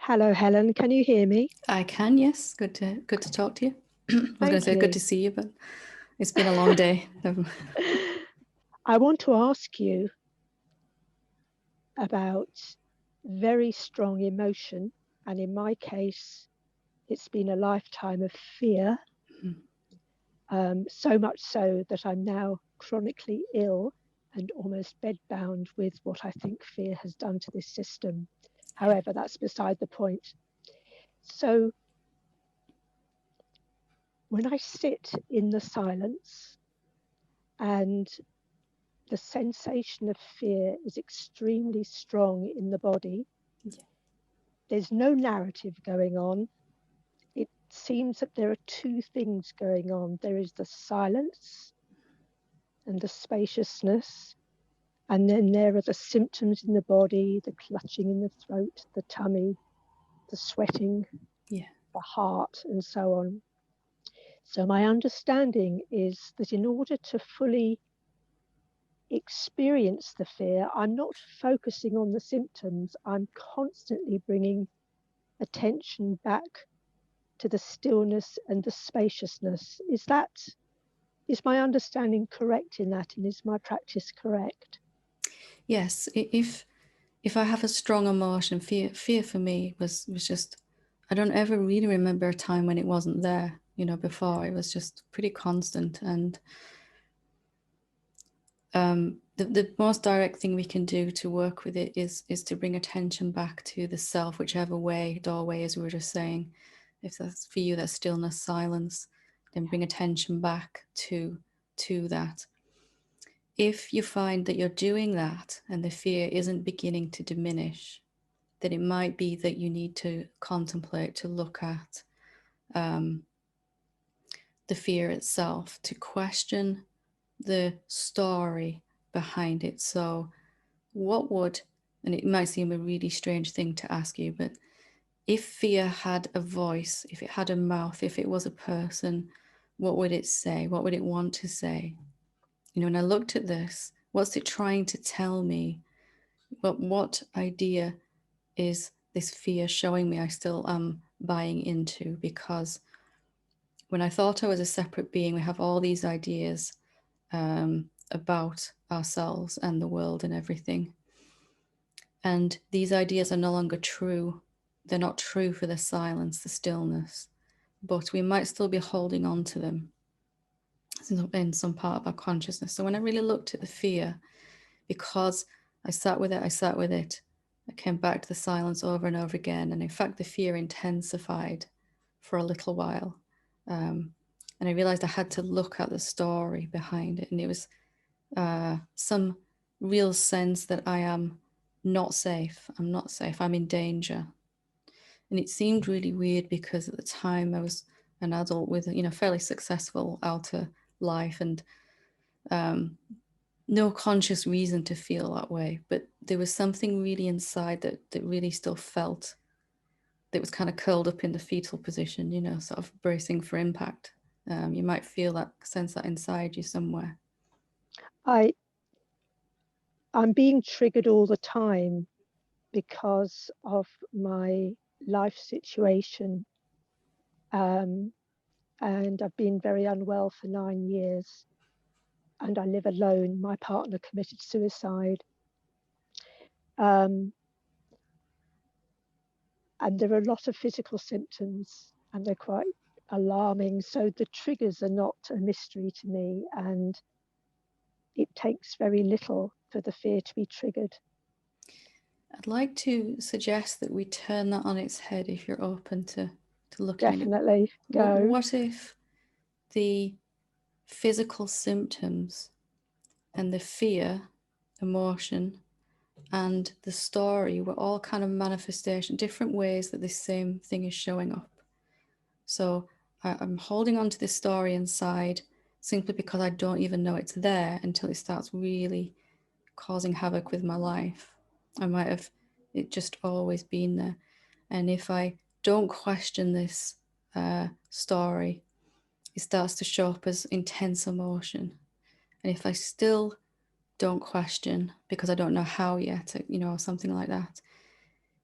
Hello, Helen. Can you hear me? I can, yes. Good to talk to you. I was going to Thank say good you. to see you, but it's been a long day. I want to ask you about very strong emotion. And in my case, it's been a lifetime of fear, so much so that I'm now chronically ill and almost bedbound with what I think fear has done to this system. However, that's beside the point. So when I sit in the silence and the sensation of fear is extremely strong in the body. Yeah. There's no narrative going on. It seems that there are two things going on. There is the silence and the spaciousness, and then there are the symptoms in the body, the clutching in the throat, the tummy, the sweating, Yeah. the heart, and so on. So my understanding is that in order to fully experience the fear, I'm not focusing on the symptoms. I'm constantly bringing attention back to the stillness and the spaciousness. Is my understanding correct in that, and is my practice correct? Yes. If I have a strong emotion, fear for me was just, I don't ever really remember a time when it wasn't there. Before it was just pretty constant. And the most direct thing we can do to work with it is to bring attention back to the self, whichever way, doorway, as we were just saying. If that's for you, that stillness, silence, then bring attention back to that. If you find that you're doing that and the fear isn't beginning to diminish, then it might be that you need to contemplate, to look at the fear itself, to question the story behind it. So what would, and it might seem a really strange thing to ask you, but if fear had a voice, if it had a mouth, if it was a person, what would it say? What would it want to say? When I looked at this, what's it trying to tell me? What idea is this fear showing me I still am buying into? Because when I thought I was a separate being, we have all these ideas about ourselves and the world and everything. And these ideas are no longer true. They're not true for the silence, the stillness, but we might still be holding on to them in some part of our consciousness. So when I really looked at the fear, because I sat with it, I came back to the silence over and over again. And in fact, the fear intensified for a little while. And I realized I had to look at the story behind it. And it was some real sense that I am not safe. I'm not safe. I'm in danger. And it seemed really weird because at the time I was an adult with, fairly successful outer life and no conscious reason to feel that way. But there was something really inside that really still felt that was kind of curled up in the fetal position, sort of bracing for impact. You might feel that, sense that inside you somewhere. I'm being triggered all the time because of my life situation. And I've been very unwell for 9 years, and I live alone. My partner committed suicide. And there are a lot of physical symptoms, and they're quite alarming. So the triggers are not a mystery to me, and it takes very little for the fear to be triggered. I'd like to suggest that we turn that on its head if you're open to looking at it. Definitely go. What if the physical symptoms and the fear, emotion, and the story were all kind of manifestation, different ways that this same thing is showing up? So I'm holding on to this story inside simply because I don't even know it's there until it starts really causing havoc with my life. I might have it just always been there. And if I don't question this story, it starts to show up as intense emotion. And if I still don't question because I don't know how yet, or something like that,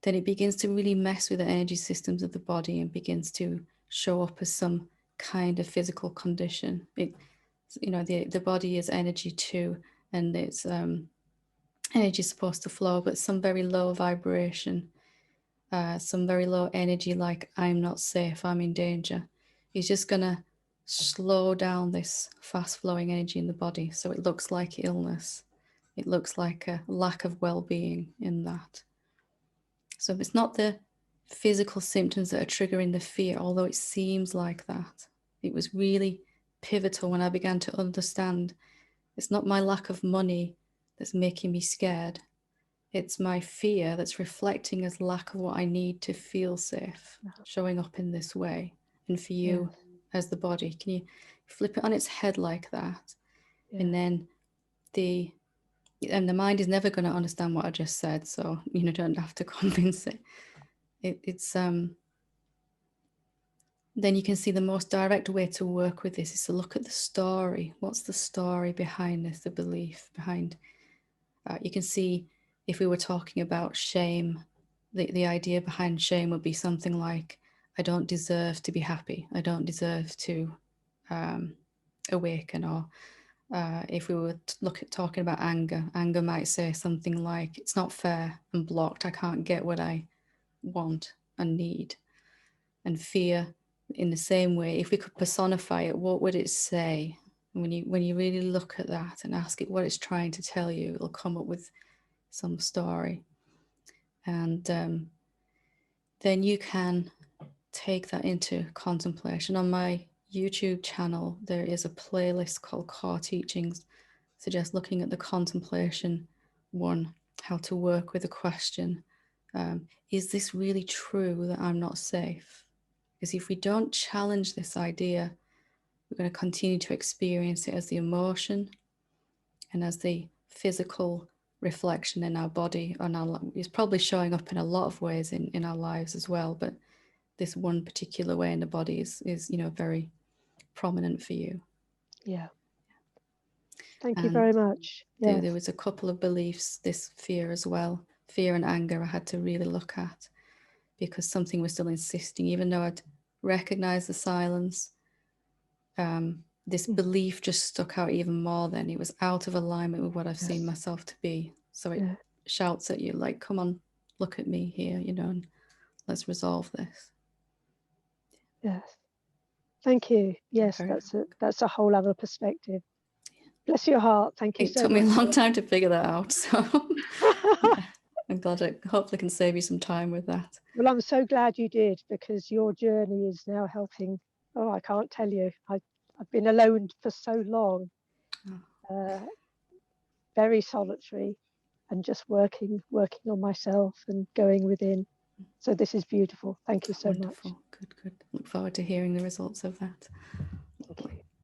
then it begins to really mess with the energy systems of the body and begins to show up as some kind of physical condition. The body is energy too, and it's energy is supposed to flow, but some very low vibration, some very low energy, like I'm not safe, I'm in danger, is just gonna slow down this fast flowing energy in the body. So it looks like illness. It looks like a lack of well-being in that. So it's not the physical symptoms that are triggering the fear, although it seems like that. It was really pivotal when I began to understand it's not my lack of money that's making me scared. It's my fear that's reflecting as lack of what I need to feel safe, showing up in this way. And for you, as the body, can you flip it on its head like that? And then the mind is never going to understand what I just said, so don't have to convince it. Then you can see the most direct way to work with this is to look at the story. What's the story behind this, the belief behind? You can see if we were talking about shame, the idea behind shame would be something like, I don't deserve to be happy. I don't deserve to awaken. Or if we were talking about anger, anger might say something like, it's not fair, I'm blocked, I can't get what I want and need. And fear, in the same way, if we could personify it, what would it say? When you really look at that and ask it what it's trying to tell you, it'll come up with some story. And then you can take that into contemplation. On my YouTube channel, there is a playlist called Core Teachings. Suggest looking at the contemplation one, how to work with a question. Is this really true that I'm not safe? Because if we don't challenge this idea, we're going to continue to experience it as the emotion and as the physical reflection in our body. It's probably showing up in a lot of ways in our lives as well, but this one particular way in the body is very prominent for you. Yeah. Thank you very much. Yes. There was a couple of beliefs, this fear as well, fear and anger, I had to really look at, because something was still insisting, even though I'd recognized the silence. This belief just stuck out even more. Then it was out of alignment with what I've seen myself to be. So it shouts at you like, come on, look at me here, and let's resolve this. Yes. Thank you. Yes, that's a whole other perspective. Bless your heart. Thank you so much. It took me a long time to figure that out. So I'm glad I hopefully can save you some time with that. Well, I'm so glad you did, because your journey is now helping. Oh, I can't tell you. I've been alone for so long, very solitary, and just working on myself and going within. So this is beautiful. Thank you so much. Good. Look forward to hearing the results of that.